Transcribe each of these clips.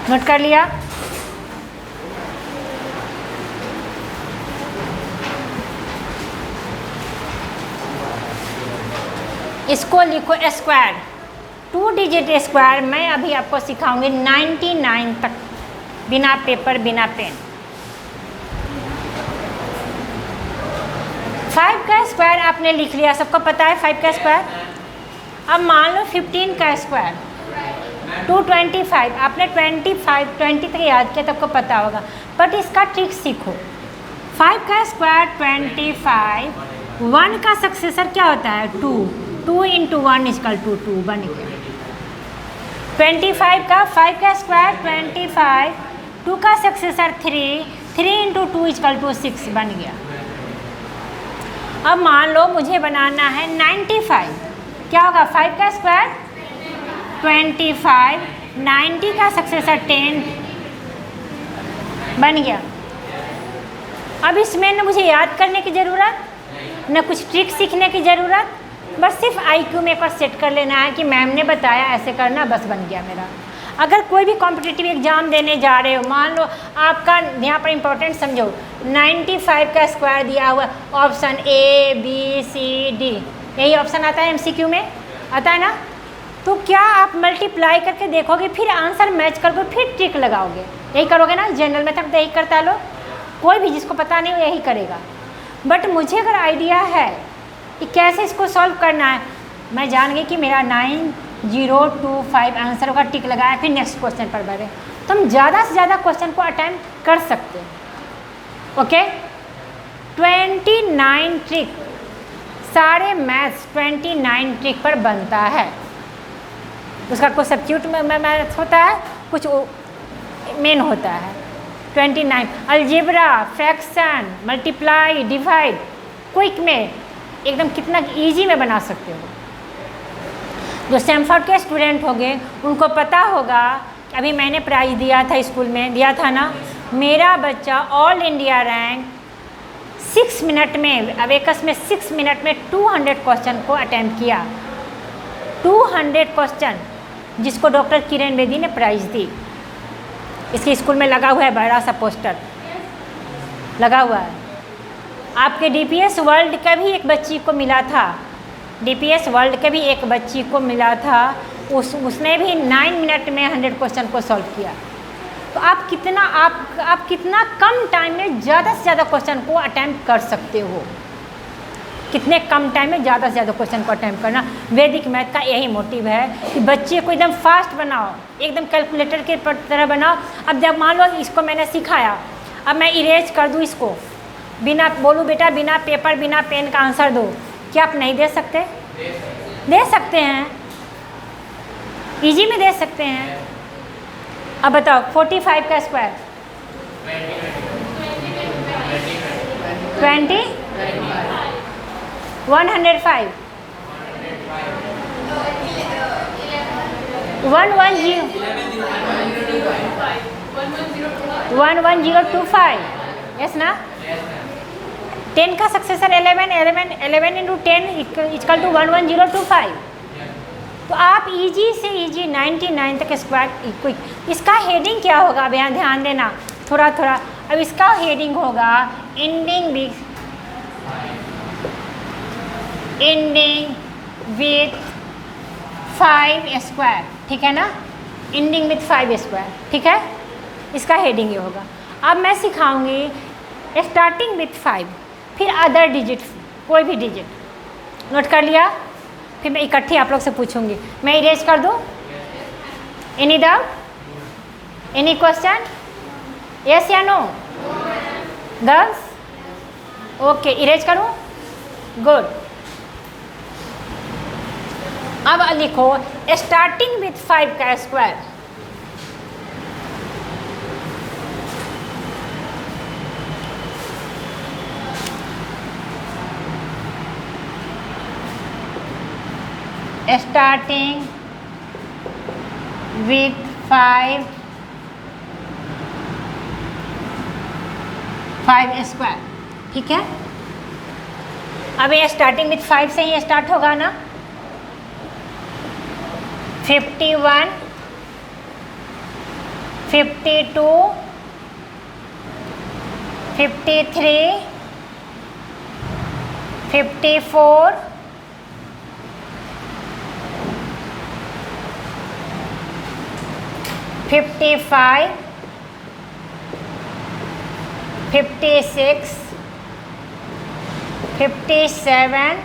Note कर लिया? इसको लिखो स्क्वायर, 2 डिजिट स्क्वायर। मैं अभी आपको सिखाऊंगी 99 तक, बिना पेपर बिना पेन। 5 का स्क्वायर आपने लिख लिया, सबको पता है 5 का स्क्वायर। अब मान लो 15 का स्क्वायर 225, आपने 20 तक याद किया तो आपको पता होगा, बट इसका ट्रिक सीखो। 5 का स्क्वायर 25, 1 का सक्सेसर क्या होता है 2, 2 × 1 = 2 बन गया। 25 का 5 का स्क्वायर 25, 2 का सक्सेसर 3, 3 × 2 = 6 बन गया। अब मान लो मुझे बनाना है 95, क्या होगा 5 का स्क्वायर 25, 90 का सक्सेसर 10 बन गया। अब इसमें न मुझे याद करने की ज़रूरत, न कुछ ट्रिक सीखने की ज़रूरत, बस सिर्फ IQ में एक बार सेट कर लेना है कि मैम ने बताया ऐसे करना, बस बन गया मेरा। अगर कोई भी कॉम्पिटिटिव एग्जाम देने जा रहे हो, मान लो आपका यहाँ पर इंपॉर्टेंट समझो, 95 का स्क्वायर दिया हुआ, option A B C D, यही ऑप्शन आता है MCQ में, आता है ना? तो क्या आप मल्टीप्लाई करके देखोगे, फिर आंसर मैच करोगे, फिर ट्रिक लगाओगे, यही करोगे ना? जनरल मेथड तो यही करता है लोग, कोई भी जिसको पता नहीं हो यही करेगा। बट मुझे अगर आइडिया है कि कैसे इसको सॉल्व करना है, मैं जान गई कि मेरा 9025 आंसर होगा, टिक लगाया, फिर नेक्स्ट क्वेश्चन पर बढ़े, तो हम ज़्यादा से ज़्यादा क्वेश्चन को अटेम्प्ट कर सकते हैं। ओके, 29 ट्रिक, सारे मैथ्स 29 ट्रिक पर बनता है। उसका कुछ सब्स्टिट्यूट में मैथ्स होता है, कुछ मेन होता है। 29 algebra, fraction, multiply, divide, quick में एकदम कितना इजी में बना सकते हो। जो स्टैनफोर्ड के स्टूडेंट होंगे उनको पता होगा, अभी मैंने प्राइज़ दिया था, स्कूल में दिया था ना, मेरा बच्चा ऑल इंडिया रैंक 6 मिनट में, अबेकस में 6 मिनट में 200 क्वेश्चन को अटेम्प्ट किया। 200 क्वेश्चन, जिसको डॉक्टर किरण बेदी ने प्राइज़ दी। इसके स्कूल में लगा हुआ है, बड़ा सा पोस्टर लगा हुआ है। आपके DPS वर्ल्ड का भी एक बच्ची को मिला था, DPS वर्ल्ड के भी एक बच्ची को मिला था, उसने भी 9 मिनट में 100 क्वेश्चन को सॉल्व किया। तो आप कितना कम टाइम में ज़्यादा से ज़्यादा क्वेश्चन को अटेम्प्ट कर सकते हो, कितने कम टाइम में ज़्यादा से ज़्यादा क्वेश्चन को अटेम्प्ट करना। वैदिक मैथ का यही मोटिव है कि बच्चे को एकदम फास्ट बनाओ, एकदम कैलकुलेटर के तरह बनाओ। अब जब मान लो इसको मैंने सिखाया, अब मैं इरेज कर दूँ इसको, बिना बोलूँ बेटा बिना पेपर बिना पेन का आंसर दो, क्या आप नहीं दे सकते? दे सकते हैं, इजी में दे सकते हैं। अब बताओ 45 का स्क्वायर 20 105 11025, यस ना? 10 का सक्सेसर 11 × 10 = 11025। तो आप इजी से इजी 99 तक स्क्वायर। इसका हेडिंग क्या होगा, अब यहाँ ध्यान देना थोड़ा थोड़ा। अब इसका हेडिंग होगा एंडिंग विथ 5 स्क्वायर, ठीक है ना? एंडिंग विथ 5 स्क्वायर, ठीक है? इसका हेडिंग ये होगा। अब मैं सिखाऊंगी स्टार्टिंग विथ 5, फिर अदर डिजिट, कोई भी डिजिट। नोट कर लिया? फिर मैं इकट्ठी आप लोग से पूछूंगी। मैं इरेज कर दूँ? Any doubt, any question, yes या नो? गर्ल्स ओके, इरेज करूँ? गुड। अब लिखो स्टार्टिंग विथ 5 का स्क्वायर। स्टार्टिंग विथ 5 स्क्वायर, ठीक है? अब ये स्टार्टिंग विथ 5 से ही स्टार्ट होगा ना? 51 52, 53, 54, 55, 56, 57,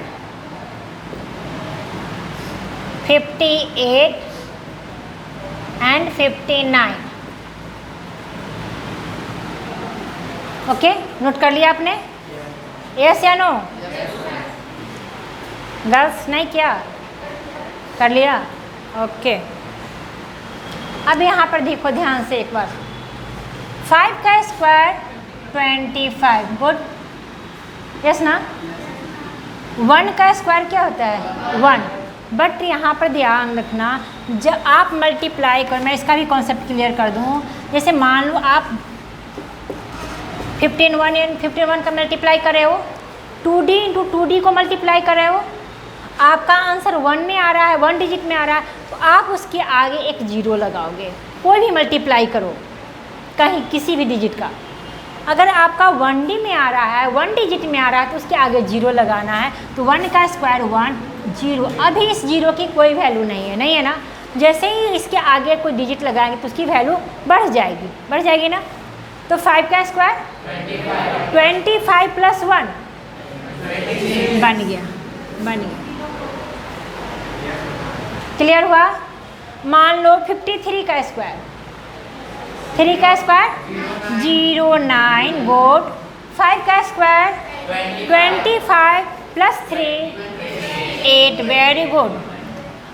58 and 59. ओके, नोट कर लिया आपने? यस या नो? गर्ल्स नहीं किया? कर लिया? ओके। अब यहाँ पर देखो ध्यान से एक बार। 5 का स्क्वायर 25, गुड, यस ना? 1 का स्क्वायर क्या होता है? 1। बट यहाँ पर ध्यान रखना, जब आप मल्टीप्लाई कर, मैं इसका भी कॉन्सेप्ट क्लियर कर दूँ। जैसे मान लो आप 51 का मल्टीप्लाई कर रहे हो, 2D इंटू 2D को मल्टीप्लाई कर रहे हो, आपका आंसर 1 में आ रहा है, 1 डिजिट में आ रहा है, तो आप उसके आगे एक 0 लगाओगे। कोई भी मल्टीप्लाई करो कहीं किसी भी डिजिट का, अगर आपका 1D में आ रहा है, 1 डिजिट में आ रहा है, तो उसके आगे 0 लगाना है। तो 1 का स्क्वायर 1, 0। अभी इस 0 की कोई वैल्यू नहीं है ना? जैसे ही इसके आगे कोई डिजिट लगाएंगे तो उसकी वैल्यू बढ़ जाएगी ना? तो 5 का स्क्वायर 25 प्लस 1 बन गया। क्लियर हुआ? मान लो 53 का स्क्वायर, 3 का स्क्वायर 09, गुड। 5 का स्क्वायर 25 प्लस 3 8, वेरी गुड।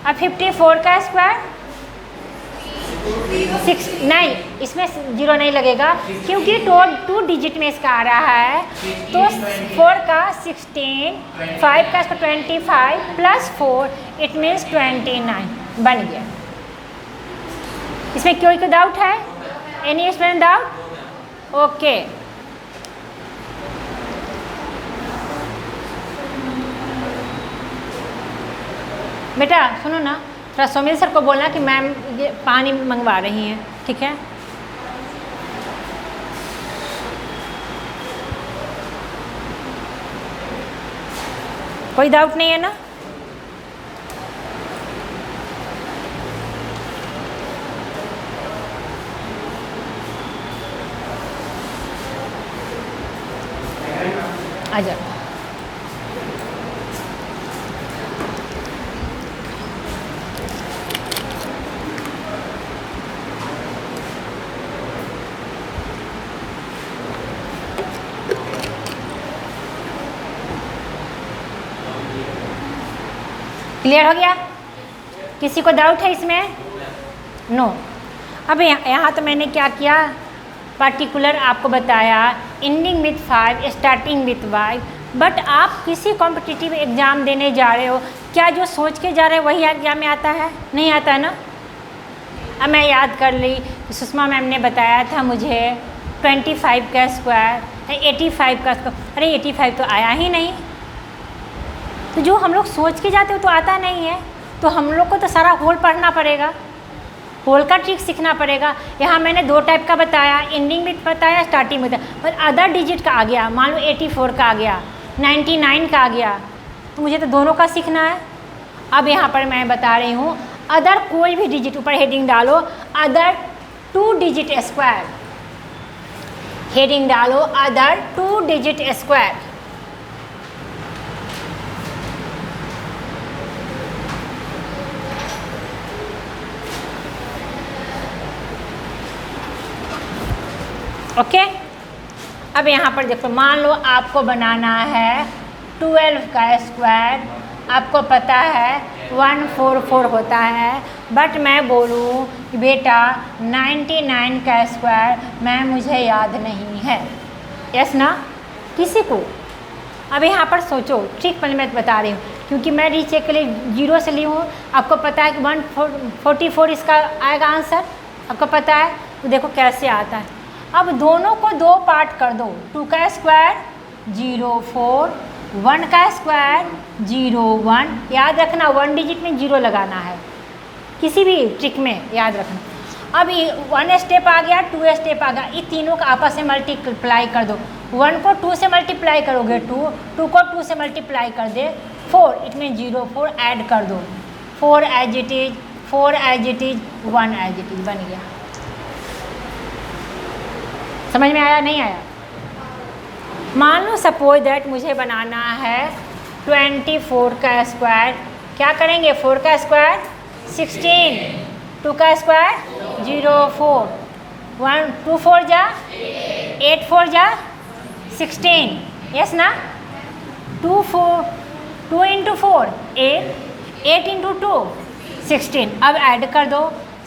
अब 54 का स्क्वायर 6, नहीं, इसमें 0 नहीं लगेगा क्योंकि 2 डिजिट में इसका आ रहा है। तो 4 का 16, 5 का 25 प्लस 4, इट मीन्स 29 बन गया। इसमें कोई डाउट है? Any student doubt? ओके। बेटा सुनो ना, थोड़ा सोमेल सर को बोलना कि मैम ये पानी मंगवा रही हैं, ठीक है? कोई डाउट नहीं है ना? आ जाओ। क्लियर हो गया? किसी को डाउट है इसमें? नो। अब यहाँ तो मैंने क्या किया, पार्टिकुलर आपको बताया, ending with 5 starting with 5। But आप किसी कॉम्पिटिटिव एग्ज़ाम देने जा रहे हो, क्या जो सोच के जा रहे हो वही एग्जाम में आता है? नहीं आता है ना? अब मैं याद कर ली, सुषमा मैम ने बताया था मुझे 25 का स्क्वायर, 85 का स्क्वायर, अरे 85 तो आया ही नहीं। तो जो हम लोग सोच के जाते हो तो आता नहीं है, तो हम लोग को तो सारा होल पढ़ना पड़ेगा, होल का ट्रिक सीखना पड़ेगा। यहाँ मैंने 2 टाइप का बताया, एंडिंग विथ बताया, स्टार्टिंग में बताया, पर अदर डिजिट का आ गया, मान लो 84 का आ गया, 99 का आ गया, तो मुझे तो दोनों का सीखना है। अब यहाँ पर मैं बता रही हूँ, अदर कोई भी डिजिट, ऊपर हेडिंग डालो अदर 2 डिजिट स्क्वायर, हेडिंग डालो अदर 2 डिजिट स्क्वायर। ओके। अब यहाँ पर देखो, मान लो आपको बनाना है 12 का स्क्वायर, आपको पता है 144 होता है, बट मैं बोलूँ कि बेटा 99 का स्क्वायर मैं मुझे याद नहीं है, यस ना? किसी को? अब यहाँ पर सोचो, ट्रिक पहले मैं बता रही हूँ, क्योंकि मैं रीचेक के लिए 0 से ली हूँ। आपको पता है कि 144 इसका आएगा आंसर, आपको पता है, तो देखो कैसे आता है। अब दोनों को 2 पार्ट कर दो, 2 का स्क्वायर 04, 1 का स्क्वायर 01। याद रखना 1 डिजिट में 0 लगाना है, किसी भी ट्रिक में याद रखना। अब ये 1 स्टेप आ गया, 2 स्टेप आ गया, ये तीनों का आपस में मल्टीप्लाई कर दो। 1 को 2 से मल्टीप्लाई करोगे 2, 2 को 2 से मल्टीप्लाई कर दे 4, इट मीन 0, 4 ऐड कर दो, 4 as it is, 4 as it is, 1 as it is, बन गया। समझ में आया नहीं आया? मान लो सपोज दैट मुझे बनाना है 24 का स्क्वायर, क्या करेंगे? 4 का स्क्वायर 16, 2 का स्क्वायर 0, 4, 1 2 4 जा 8, 4 जा 16, यस ना? 2 इंटू 4 8, 8 इंटू 2 16। अब ऐड कर दो,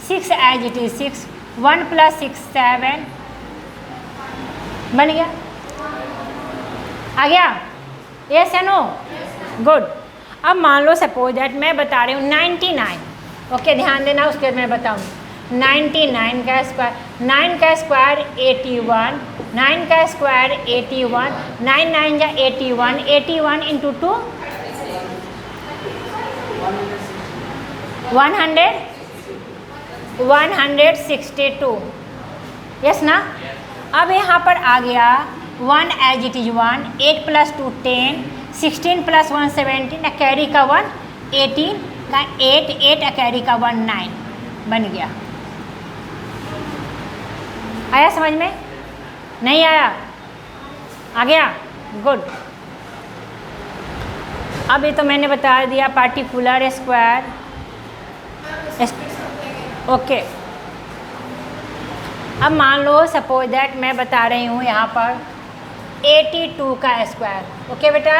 6 एज इट इज 6, 1 + 6 7, बन गया। आ गया? यस या नो? गुड। अब मान लो सपोज दैट मैं बता रही हूँ 99, ओके ध्यान देना, उसके बाद मैं बताऊँ 99 का स्क्वायर, 9 का स्क्वायर 81, 9 का स्क्वायर 81, 9 9 जा 81, 81 इंटू 2 162, यस ना? अब यहाँ पर आ गया 1 एज इट इज 1, 8 + 2 10, 16 + 1 17, कैरी का 1 18 का 8, 8 कैरी का 1 9, बन गया। आया समझ में? नहीं आया? आ गया? गुड। अब ये तो मैंने बता दिया पार्टिकुलर स्क्वायर, ओके। अब मान लो सपोज दैट मैं बता रही हूँ यहाँ पर 82 का स्क्वायर, ओके बेटा?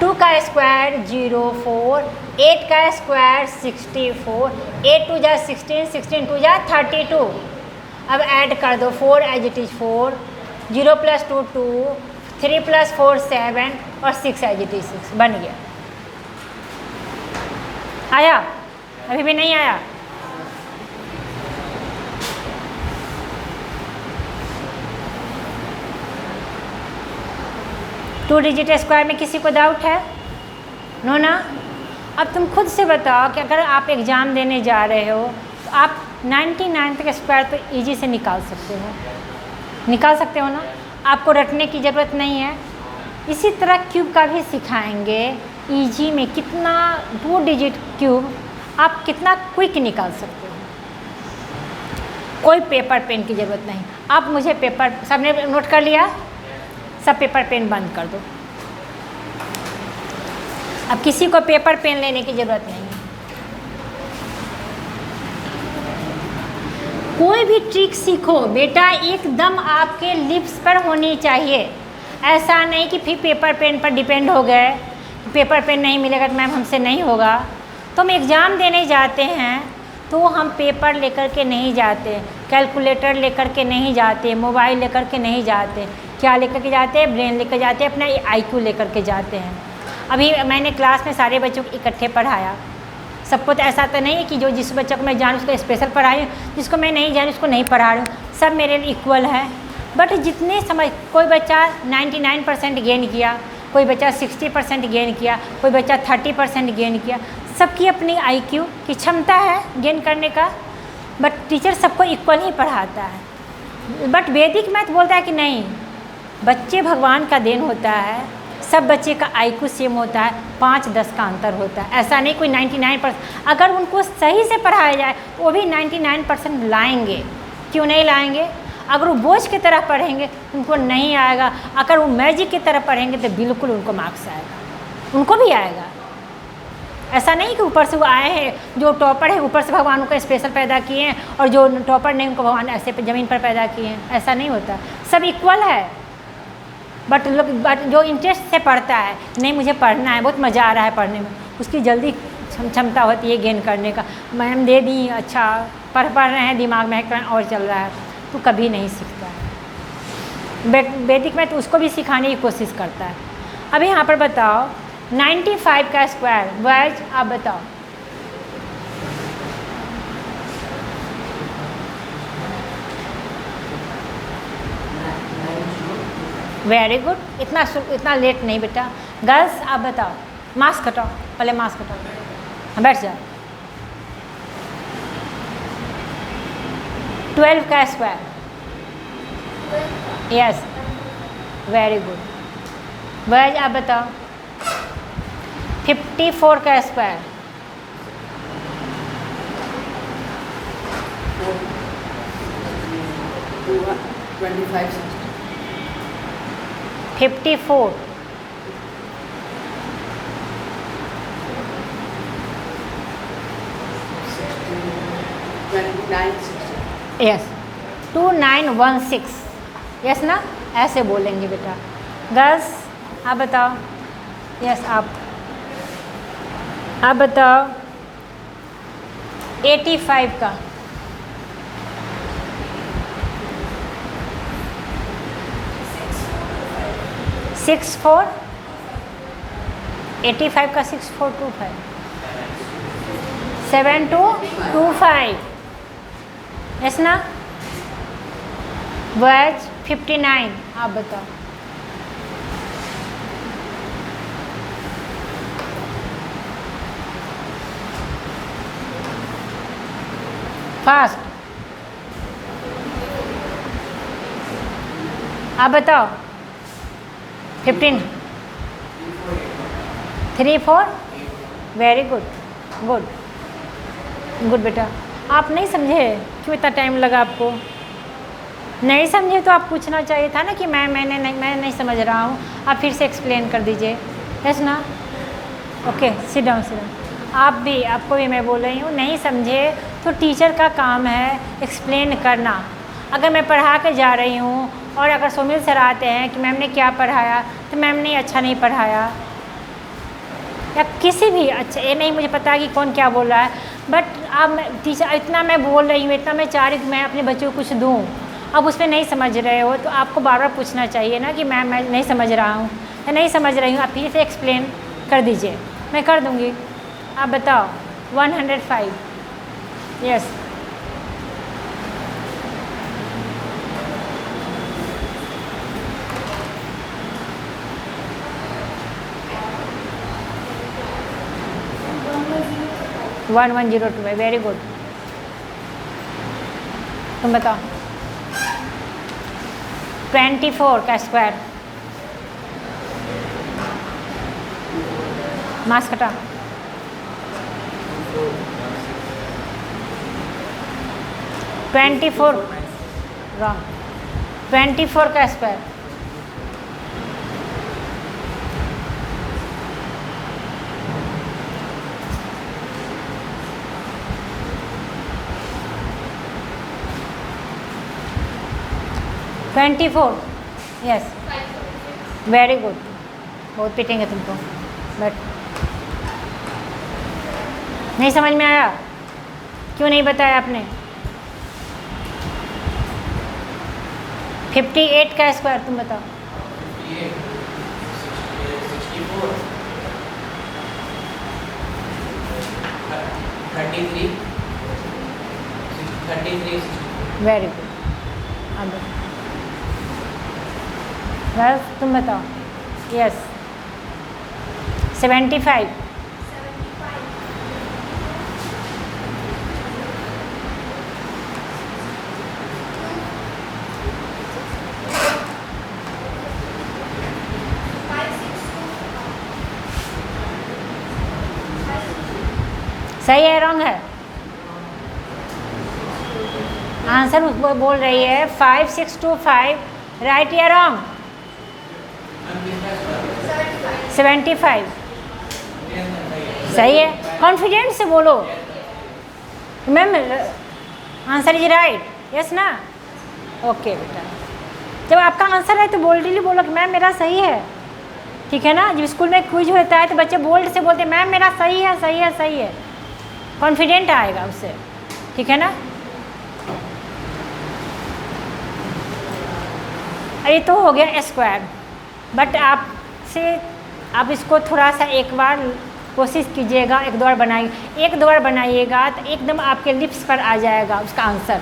2 का स्क्वायर 0 4, 8 का स्क्वायर 64, 8 2 जा 16, 16 2 जा 32। अब ऐड कर दो, 4 एज इट इज 4, 0 + 2 2, 3 + 4 7 और 6 एज इट इज 6, बन गया। आया? अभी भी नहीं आया? टू डिजिट स्क्वायर में किसी को डाउट है? नो ना? अब तुम खुद से बताओ कि अगर आप एग्ज़ाम देने जा रहे हो तो आप 99 तक स्क्वायर तो इजी से निकाल सकते हो, निकाल सकते हो ना? आपको रटने की ज़रूरत नहीं है। इसी तरह क्यूब का भी सिखाएंगे इजी में, कितना 2 डिजिट क्यूब आप कितना क्विक निकाल सकते हो। कोई पेपर पेन की ज़रूरत नहीं। आप मुझे पेपर, सबने नोट कर लिया? सब पेपर पेन बंद कर दो। अब किसी को पेपर पेन लेने की ज़रूरत नहीं है। कोई भी ट्रिक सीखो बेटा, एकदम आपके लिप्स पर होनी चाहिए। ऐसा नहीं कि फिर पेपर पेन पर डिपेंड हो गए, पेपर पेन नहीं मिलेगा तो मैम हमसे नहीं होगा। तो हम एग्ज़ाम देने जाते हैं तो हम पेपर लेकर के नहीं जाते, कैलकुलेटर लेकर के नहीं जाते, मोबाइल लेकर के नहीं जाते। क्या लेकर के जाते हैं? ब्रेन लेकर जाते हैं, अपना IQ लेकर के जाते हैं। अभी मैंने क्लास में सारे बच्चों को इकट्ठे पढ़ाया। सबको तो ऐसा तो नहीं है कि जो जिस बच्चे को मैं जानूँ उसको स्पेशल पढ़ाई हूँ, जिसको मैं नहीं जानूँ उसको नहीं पढ़ा रही हूँ। सब मेरे लिए इक्वल है। बट जितने समझ, कोई बच्चा 99% गेन किया, कोई बच्चा 60% गेन किया, कोई बच्चा 30% गेन किया। सबकी अपनी IQ की क्षमता है गेन करने का, बट टीचर सबको इक्वल ही पढ़ाता है। बट वैदिक मैथ बोलता है कि नहीं, बच्चे भगवान का देन होता है, सब बच्चे का IQ सेम होता है, 5-10 का अंतर होता है। ऐसा नहीं कोई 99%, अगर उनको सही से पढ़ाया जाए वो भी 99% लाएंगे। क्यों नहीं लाएंगे? अगर वो बोझ की तरह पढ़ेंगे उनको नहीं आएगा, अगर वो मैजिक की तरह पढ़ेंगे तो बिल्कुल उनको मार्क्स आएगा, उनको भी आएगा। ऐसा नहीं कि ऊपर से वो आए हैं, जो टॉपर है ऊपर से भगवान उनको स्पेशल पैदा किए हैं और जो टॉपर नहीं उनको भगवान ऐसे ज़मीन पर पैदा किए हैं। ऐसा नहीं होता, सब इक्वल है। बट जो इंटरेस्ट से पढ़ता है, नहीं मुझे पढ़ना है, बहुत मज़ा आ रहा है पढ़ने में, उसकी जल्दी क्षमता होती है गेन करने का। मैम दे दी, अच्छा पढ़ रहे हैं, दिमाग में और चल रहा है, तो कभी नहीं सीखता है। वैदिक में तो उसको भी सिखाने की कोशिश करता है। अभी यहाँ पर बताओ 95 का स्क्वायर, बॉयज आप बताओ। वेरी गुड, इतना लेट नहीं बेटा। गर्ल्स आप बताओ, मास्क हटाओ, पहले मास्क हटाओ, बैठ जाओ। 12 का square, yes, very good. Boys आप बताओ 54 का स्क्वायर, 54, 2960, यस, 2916, यस ना, ऐसे बोलेंगे बेटा। गर्ल्स आप बताओ, यस आप बताओ 85 का, 64, 85 का 6425, 7225, यस ना। बॉयज 59 आप बताओ, फास्ट आप बताओ 15, 34, वेरी गुड, गुड गुड बेटा। आप नहीं समझे, क्यों इतना टाइम लगा आपको? नहीं समझे तो आप पूछना चाहिए था ना कि मैं नहीं समझ रहा हूँ, आप फिर से एक्सप्लेन कर दीजिए, यस ना। Okay, sit down, sit down. आप भी, आपको भी मैं बोल रही हूँ, नहीं समझे तो टीचर का काम है एक्सप्लेन करना। अगर मैं पढ़ा के जा रही हूँ और अगर सुमिल सर आते हैं कि मैम ने क्या पढ़ाया तो मैम ने अच्छा नहीं पढ़ाया, या किसी भी, अच्छा ये नहीं मुझे पता कि कौन क्या बोल रहा है, बट अब टीचर इतना मैं बोल रही हूँ, इतना मैं चाह रही हूँ कि मैं अपने बच्चों को कुछ दूँ, अब उस पर नहीं समझ रहे हो तो आपको बार बार पूछना चाहिए ना कि मैम मैं नहीं समझ रहा हूँ या नहीं समझ रही हूँ, आप फिर से एक्सप्लेन कर दीजिए, मैं कर दूँगी। आप बताओ 105, यस, वन 102 है, वेरी गुड। तुम बताओ 24 का स्क्वायर, मास कटा, 24 रॉन्ग, 24 का स्क्वायर, 24, यस, वेरी गुड। बहुत पीटेंगे तुमको, बट नहीं समझ में आया, क्यों नहीं बताया आपने? 58 का स्क्वायर तुम बताओ, 33, वेरी गुड। अब बस तुम बताओ, यस, 75, 562, सही है रॉन्ग है? आंसर वो बोल रही है 5625, राइट या रॉन्ग? 75, सही है, कॉन्फिडेंट से बोलो ma'am, answer is right, yes ना। ओके बेटा, जब आपका आंसर है तो बोल्डली बोलो कि मैम मेरा सही है, ठीक है ना। जब स्कूल में क्विज होता है तो बच्चे बोल्ड से बोलते हैं मैम मेरा सही है, सही है, सही है, कॉन्फिडेंट आएगा उससे, ठीक है ना। ये तो हो गया स्क्वायर, बट आप इसको थोड़ा सा एक बार कोशिश कीजिएगा, एक दो बार बनाइएगा तो एकदम आपके लिप्स पर आ जाएगा उसका आंसर।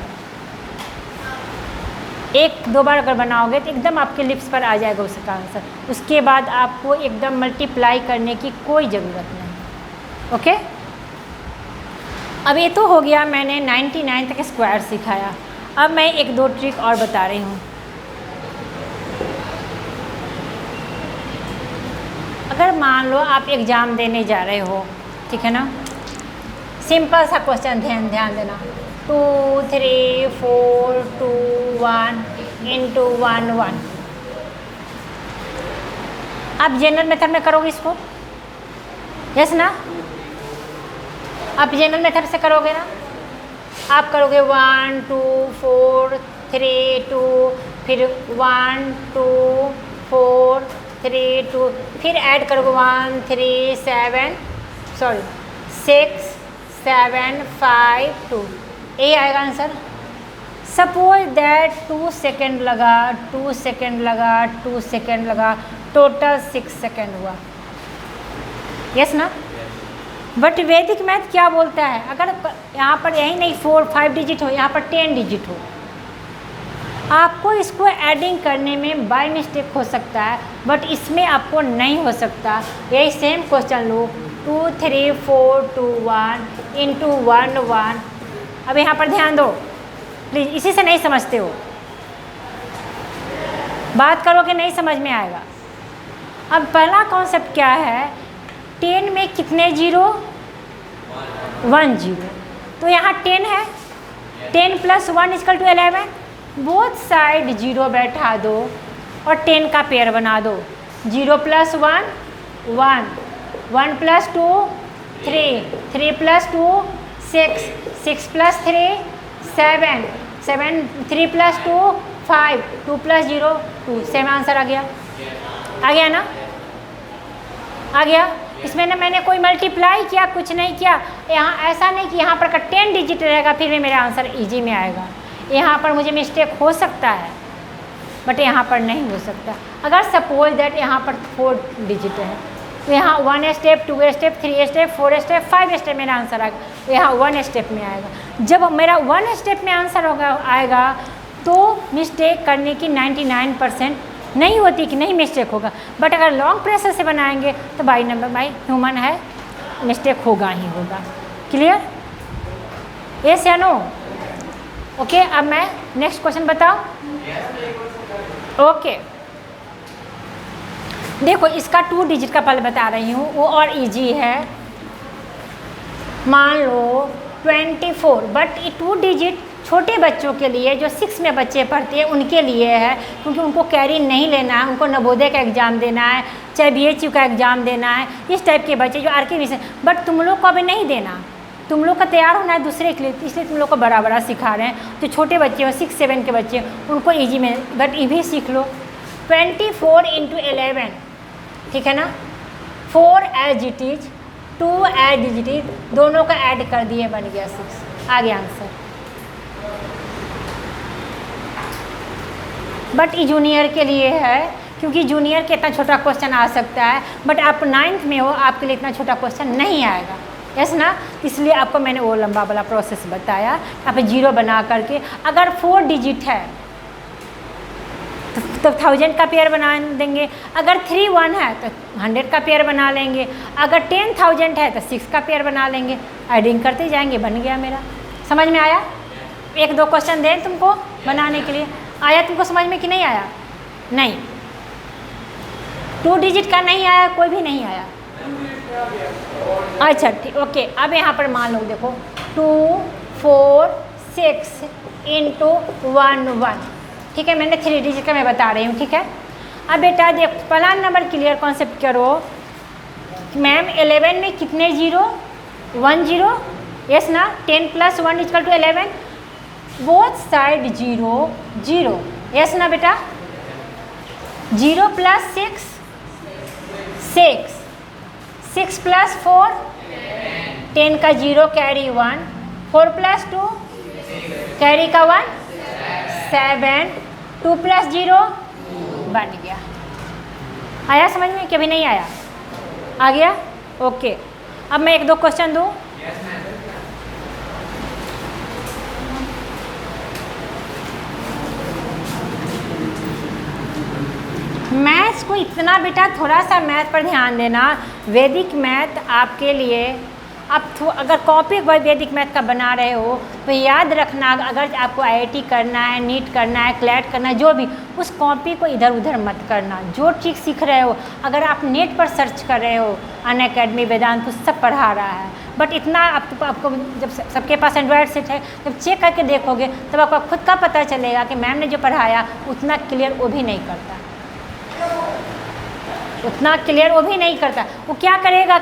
एक दो बार अगर बनाओगे तो एकदम आपके लिप्स पर आ जाएगा उसका आंसर। उसके बाद आपको एकदम मल्टीप्लाई करने की कोई ज़रूरत नहीं। ओके, अब ये तो हो गया, मैंने 99 तक स्क्वायर सिखाया। अब मैं एक दो ट्रिक और बता रही हूँ। अगर मान लो आप एग्ज़ाम देने जा रहे हो, ठीक है ना, सिंपल सा क्वेश्चन, ध्यान देना, 2 3 4 2 1 into 1 1। आप जनरल मेथड में करोगे इसको, यस ना? आप जनरल मेथड से करोगे ना? आप करोगे 1 2 4 3 2, फिर 1 2 4 3 2, फिर ऐड करोगे 1 3 7 6 7 5 2, ये आएगा आंसर। सपोज दैट 2 सेकेंड लगा, 2 सेकेंड लगा, 2 सेकेंड लगा, टोटल 6 सेकेंड हुआ, यस ना? बट वैदिक मैथ क्या बोलता है, अगर यहाँ पर यही नहीं 4 5 डिजिट हो, यहाँ पर 10 डिजिट हो, आपको इसको एडिंग करने में बाय मिस्टेक हो सकता है, बट इसमें आपको नहीं हो सकता। यही सेम क्वेश्चन लो, 2 3 4 2 1 into 1 1। अब यहाँ पर ध्यान दो प्लीज़, इसी से नहीं समझते हो, बात करोगे नहीं समझ में आएगा। अब पहला कॉन्सेप्ट क्या है, 10 में कितने जीरो, 1 जीरो, तो यहाँ 10 है, 10 + 1 = 11, बोथ साइड जीरो बैठा दो और 10 का पेयर बना दो। 0 + 1 1, 1 + 2 3, 3 + 2 6, 6 + 3 7, 7 3 + 2 5, 2 + 0 2, सेम आंसर आ गया ना? आ गया। इसमें ना मैंने कोई मल्टीप्लाई किया, कुछ नहीं किया। यहाँ ऐसा नहीं कि यहाँ पर 10 डिजिट रहेगा फिर भी मेरा आंसर इजी में आएगा। यहाँ पर मुझे मिस्टेक हो सकता है, बट यहाँ पर नहीं हो सकता। अगर सपोज दैट यहाँ पर 4 डिजिट है, तो यहाँ 1 step, 2 step, 3 step, 4 step, 5 step मेरा आंसर आएगा, तो यहाँ 1 स्टेप में आएगा। जब मेरा 1 स्टेप में आंसर आएगा तो मिस्टेक करने की 99% नहीं होती कि नहीं मिस्टेक होगा। बट अगर लॉन्ग प्रेशर से बनाएंगे तो बाई ह्यूमन है, मिस्टेक होगा ही होगा। क्लियर? यस या नो? ओके, अब मैं नेक्स्ट क्वेश्चन बताऊं? ओके, देखो इसका 2 डिजिट का पहले बता रही हूँ, वो और इजी है। मान लो 24, बट 2 डिजिट छोटे बच्चों के लिए, जो 6 में बच्चे पढ़ते हैं उनके लिए है, क्योंकि उनको कैरी नहीं लेना है, उनको नवोदय का एग्ज़ाम देना है, चाहे BHU का एग्ज़ाम देना है, इस टाइप के बच्चे जो RK विषय। बट तुम लोग को अभी नहीं देना, तुम लोग का तैयार होना है दूसरे के लिए, इसलिए तुम लोग को बड़ा बड़ा सिखा रहे हैं। जो छोटे बच्चे हो 6 7 के बच्चे, उनको ईजी में, बट ये भी सीख लो। 24 × 11, ठीक है ना? 4 as it is, 2 as it is, दोनों का ऐड कर दिए, बन गया 6, आ गया आंसर। बट ये जूनियर के लिए है, क्योंकि जूनियर के इतना छोटा क्वेश्चन आ सकता है, बट आप 9th में हो, आपके लिए इतना छोटा क्वेश्चन नहीं आएगा, यस ना? इसलिए आपको मैंने वो लंबा वाला प्रोसेस बताया। आप 0 बना करके, अगर 4 डिजिट है तो 1000 का पेयर बना देंगे, अगर 3 1 है तो 100 का पेयर बना लेंगे, अगर 10,000 है तो 6 का पेयर बना लेंगे, एडिंग करते जाएंगे, बन गया मेरा। समझ में आया? 1-2 क्वेश्चन दें तुमको बनाने के लिए, आया तुमको समझ में कि नहीं आया? नहीं, 2 डिजिट का नहीं आया, कोई भी नहीं आया। अच्छा ठीक, ओके। अब यहाँ पर मान लो, देखो 2 4 6 × 1 1, ठीक है? मैंने 3 डिजिट का मैं बता रही हूँ, ठीक है? अब बेटा देख, पहला नंबर क्लियर कॉन्सेप्ट करो। मैम 11 में कितने जीरो? 1 0, यस ना? 10 + 1 = 11, बोथ साइड 0 0, यस ना बेटा? 0 + 6 6, 6 + 4 10 का 0 कैरी 1, 4 + 2 कैरी का 1 7, 2 + 0 बन गया। आया समझ में कि अभी नहीं आया? आ गया? ओके। अब मैं 1-2 क्वेश्चन दूँ। मैथ्स को इतना बेटा थोड़ा सा मैथ पर ध्यान देना। वैदिक मैथ आपके लिए आप अगर कॉपी वैदिक मैथ का बना रहे हो तो याद रखना, अगर आपको IIT करना है, नीट करना है, क्लैट करना है, जो भी, उस कॉपी को इधर उधर मत करना। जो ट्रिक सीख रहे हो, अगर आप नेट पर सर्च कर रहे हो, अनअकैडमी, वेदांत, तो सब पढ़ा रहा है, बट इतना आपको जब सबके पास एंड्रॉयड सेट है, जब चेक करके देखोगे तब आपको खुद का पता चलेगा कि मैम ने जो पढ़ाया उतना क्लियर वो भी नहीं करता, उतना क्लियर वो भी नहीं करता। वो क्या करेगा,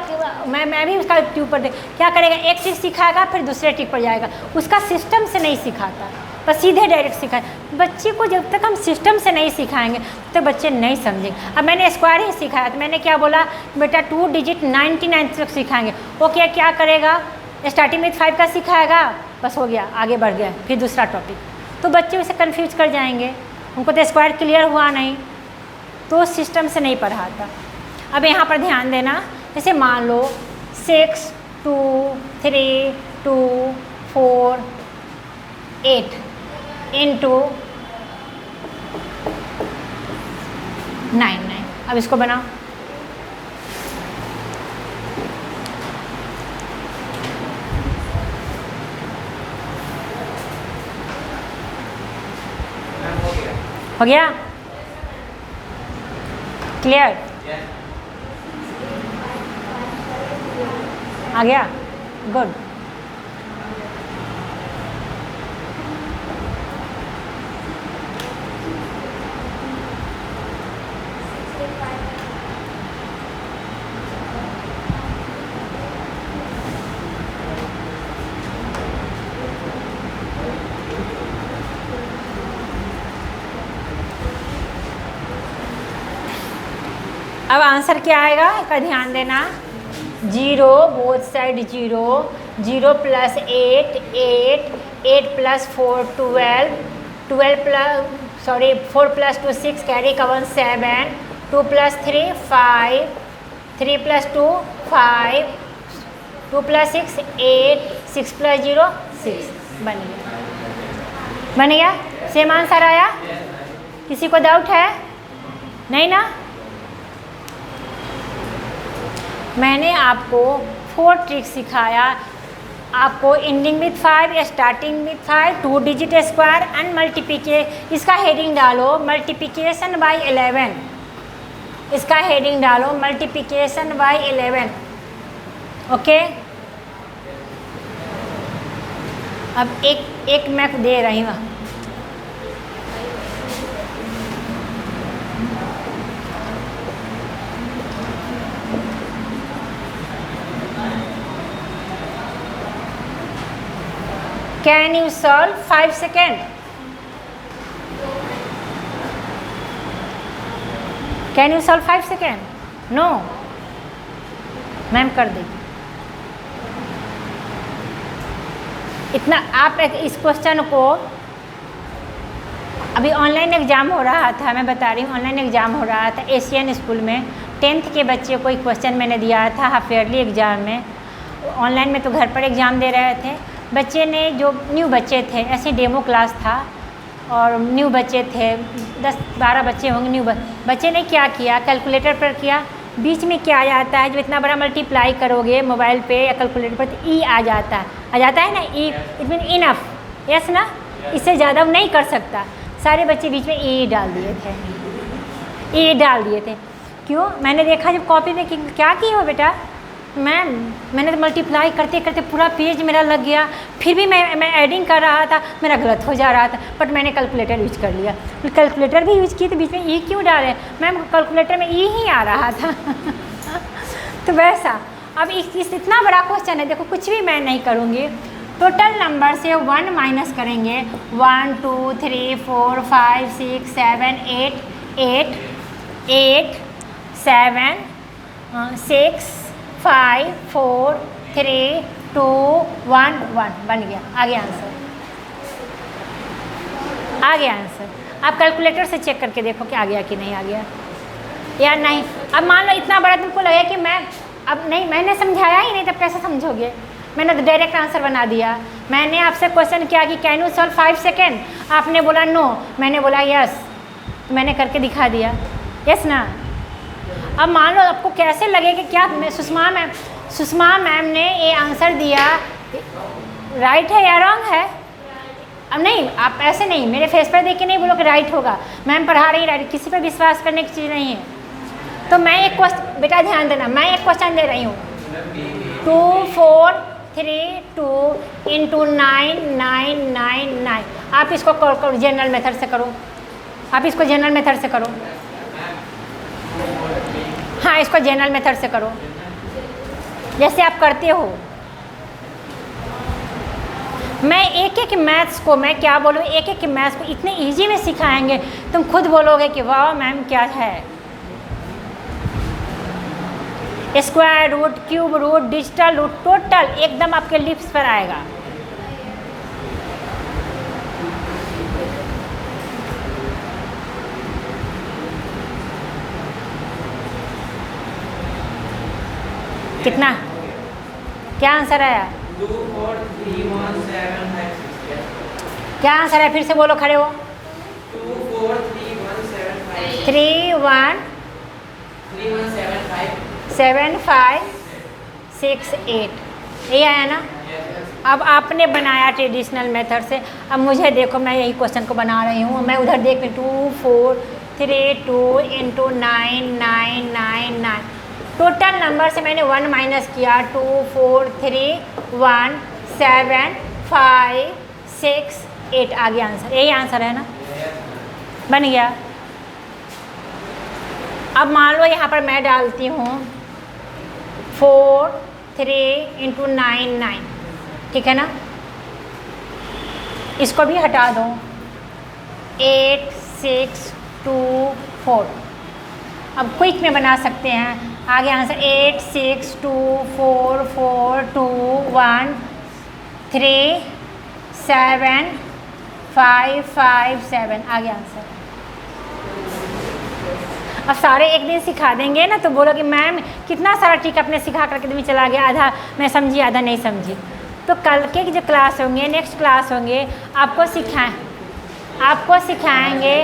मैं भी उसका यूट्यूब पर क्या करेगा, एक चीज़ सिखाएगा फिर दूसरे ट्रिक पर जाएगा, उसका सिस्टम से नहीं सिखाता, बस सीधे डायरेक्ट सिखाए। बच्चे को जब तक हम सिस्टम से नहीं सिखाएंगे तो बच्चे नहीं समझेंगे। अब मैंने स्क्वायर ही सिखाया तो मैंने क्या बोला, बेटा 2 डिजिट 99 तक सिखाएंगे। वो क्या करेगा, स्टार्टिंग में 5 का सिखाएगा, बस हो गया, आगे बढ़ गया, फिर दूसरा टॉपिक। तो बच्चे उसे कन्फ्यूज कर जाएंगे, उनको तो स्क्वायर क्लियर हुआ नहीं, तो सिस्टम से नहीं पढ़ाता। अब यहाँ पर ध्यान देना, जैसे मान लो 6 2 3 2 4 8 इंटू 9। अब इसको बनाओ। हो गया क्लियर, आ गया, गुड। अब आंसर क्या आएगा, इसका ध्यान देना। 0 both side 0, 0 plus 8 8, 8 plus 4 12, 12 plus 4 plus 2 6, carry का 1 7, 2 प्लस 3 5, 3 प्लस 2 5, 2 प्लस 6 8, 6 प्लस 0 6। बन गया, बन गया, सेम आंसर आया। किसी को डाउट है? नहीं ना? मैंने आपको 4 ट्रिक सिखाया, आपको एंडिंग विथ 5 या starting with 5, 2 digit square and multiplication. इसका हेडिंग डालो मल्टीप्लिकेशन बाय 11, इसका हेडिंग डालो मल्टीप्लिकेशन बाय 11। ओके, अब एक मैं दे रही हूँ। Can you solve 5 seconds? Can you solve 5 seconds? No. Ma'am कर देगी। इतना आप इस क्वेश्चन को, अभी ऑनलाइन एग्ज़ाम हो रहा था, मैं बता रही हूँ, ऑनलाइन एग्ज़ाम हो रहा था एशियन स्कूल में। 10th के बच्चे को एक क्वेश्चन मैंने दिया था हाफ ईयरली एग्ज़ाम में। ऑनलाइन में तो घर पर एग्ज़ाम दे रहे थे, बच्चे ने, जो न्यू बच्चे थे, ऐसे डेमो क्लास था और न्यू बच्चे थे, 10-12 बच्चे होंगे न्यू बच्चे ने क्या किया, कैलकुलेटर पर किया। बीच में क्या आ जाता है, जब इतना बड़ा मल्टीप्लाई करोगे मोबाइल पे या कैलकुलेटर पर तो ई आ जाता है ना, E it mean enough, yes ना, इससे ज़्यादा नहीं कर सकता। सारे बच्चे बीच में ई डाल दिए थे, ई डाल दिए थे। क्यों? मैंने देखा जब कॉपी में कि क्या की हो बेटा, मैंने तो मल्टीप्लाई करते करते पूरा पेज मेरा लग गया, फिर भी मैं एडिंग कर रहा था, मेरा गलत हो जा रहा था, बट मैंने कैलकुलेटर यूज कर लिया। कैलकुलेटर भी यूज की तो बीच में ई क्यों डाले, मैम कैलकुलेटर में ई ही आ रहा था। तो वैसा अब इतना बड़ा क्वेश्चन है, देखो कुछ भी मैं नहीं करूँगी, टोटल नंबर से 1 माइनस करेंगे। 1 2 3 4 5 6 7 8 8 8 7 6 5 4 3 2 1 1 बन गया। आ गया आंसर, आ गया आंसर। आप कैलकुलेटर से चेक करके देखो कि आ गया कि नहीं आ गया या नहीं। अब मान लो इतना बड़ा तुमको लगे कि मैं अब नहीं, मैंने समझाया ही नहीं, तब कैसे समझोगे। मैंने तो डायरेक्ट आंसर बना दिया। मैंने आपसे क्वेश्चन किया कि कैन यू सॉल्व 5 सेकेंड, आपने बोला नो, मैंने बोला यस, तो मैंने करके दिखा दिया, यस ना। अब मान लो आपको कैसे लगे कि क्या, सुषमा सुषमा मैम ने ये आंसर दिया, राइट है या रॉन्ग है? अब नहीं, आप ऐसे नहीं मेरे फेस पर देख के नहीं बोलो कि राइट होगा। मैम पढ़ा रही राइट, किसी पर विश्वास करने की चीज़ नहीं है। तो मैं एक क्वेश्चन, बेटा ध्यान देना, मैं एक क्वेश्चन दे रही हूँ। 2 4 3 2 इंटू 9 9 9 9। आप इसको करो जनरल मेथड से करो, आप इसको जनरल मेथड से करो। हाँ, इसको जनरल मेथड से करो जैसे आप करते हो। मैं एक एक मैथ्स को, मैं क्या बोलूँ, एक एक मैथ्स को इतने इजी में सिखाएंगे, तुम खुद बोलोगे कि वाह मैम क्या है। Square root, cube root, digital root, total एकदम आपके लिप्स पर आएगा। कितना, क्या आंसर आया? 2 4 3 1 7 5 6। क्या आंसर है, फिर से बोलो, खड़े हो। 2 4 3 1 7 5 3 1 7 5 6 8, ये आया ना? अब आपने बनाया ट्रेडिशनल मेथड से, अब मुझे देखो मैं यही क्वेश्चन को बना रही हूँ। मैं उधर देख रही 2 4 3 2 इंटू 9 9 9 9। टोटल नंबर से मैंने 1 माइनस किया, 2 4 3 1 7 5 6 8 आ गया आंसर। यही आंसर है ना, बन गया। अब मान लो यहाँ पर मैं डालती हूँ 4 3 इंटू 9 9, ठीक है ना? इसको भी हटा दो, 8 6 2 4। अब क्विक में बना सकते हैं, आगे आंसर 8 6 2 4 4 2 1 3 7 5 5 7 आ गया आंसर। अब सारे एक दिन सिखा देंगे ना तो बोलोगे मैम कितना सारा ट्रिक आपने सिखा करके दिन में चला गया, आधा मैं समझी आधा नहीं समझी। तो कल के जो क्लास होंगे, नेक्स्ट क्लास होंगे, आपको सिखाएंगे।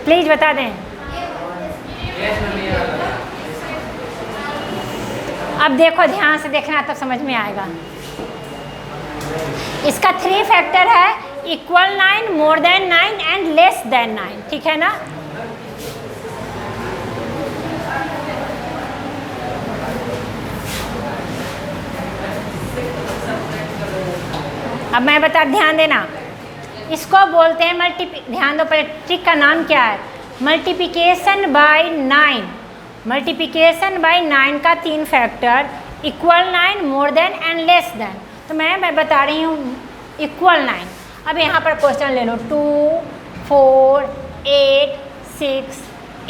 प्लीज़ बता दें। अब देखो, ध्यान से देखना तब समझ में आएगा। इसका 3 फैक्टर है, equal 9, more than 9 and less than 9, ठीक है ना? अब मैं बता, ध्यान देना, इसको बोलते हैं ध्यान दो पहले, ट्रिक का नाम क्या है? Multiplication bye 9। मल्टीप्लिकेशन बाय 9 का 3 factor, equal 9, more than and less than. तो मैं बता रही हूँ इक्वल 9। अब यहाँ पर क्वेश्चन ले लो, 2 4 8 6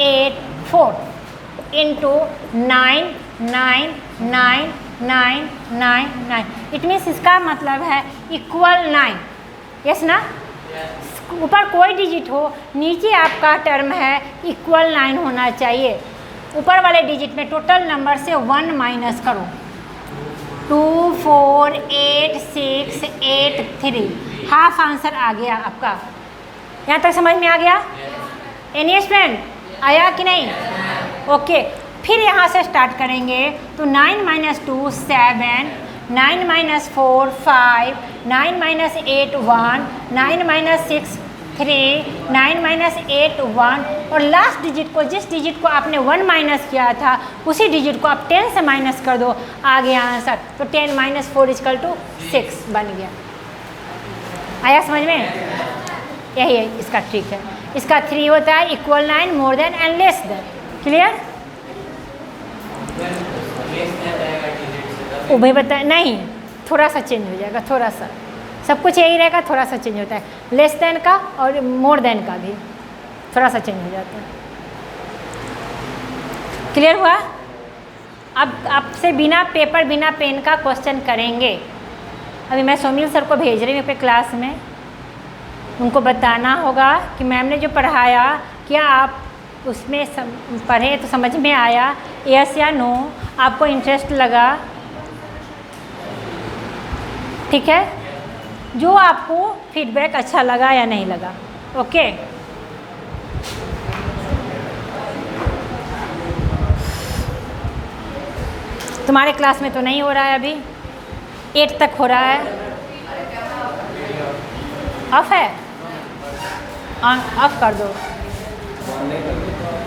8 4 इंटू 9 9 9 9 9 9। इट मीन्स इसका मतलब है इक्वल 9, यस ना? ऊपर कोई डिजिट हो, नीचे आपका टर्म है इक्वल 9 होना चाहिए। ऊपर वाले डिजिट में टोटल नंबर से 1 माइनस करो। 2 4 8 6 8 3, हाफ आंसर आ गया आपका। यहाँ तक समझ में आ गया? एनी स्टूडेंट आया कि नहीं? ओके, फिर यहाँ से स्टार्ट करेंगे तो 9 minus 2 7, 9 minus 4 5, 9 minus 8 1, 9 minus 6 3, 9 minus 8 1, और लास्ट डिजिट को, जिस डिजिट को आपने 1 माइनस किया था उसी डिजिट को आप 10 से माइनस कर दो, आ गया आंसर। तो 10 माइनस 4 इक्वल टू 6 बन गया। आया समझ में? यही है इसका ट्रिक है। इसका 3 होता है equal 9, more than and less than. Clear? उभय बता नहीं, थोड़ा सा चेंज हो जाएगा, थोड़ा सा, सब कुछ यही रहेगा, थोड़ा सा चेंज होता है। लेस देन का और मोर देन का भी थोड़ा सा चेंज हो जाता है। क्लियर हुआ? अब आपसे बिना पेपर बिना पेन का क्वेश्चन करेंगे। अभी मैं सोमिल सर को भेज रही हूँ अपने क्लास में, उनको बताना होगा कि मैम ने जो पढ़ाया क्या आप उसमें पढ़े तो समझ में आया, यस या नो, आपको इंटरेस्ट लगा, ठीक है? जो आपको फीडबैक अच्छा लगा या नहीं लगा, ओके? तुम्हारे क्लास में तो नहीं हो रहा है अभी, 8 तक हो रहा है। ऑफ है, ऑफ कर दो।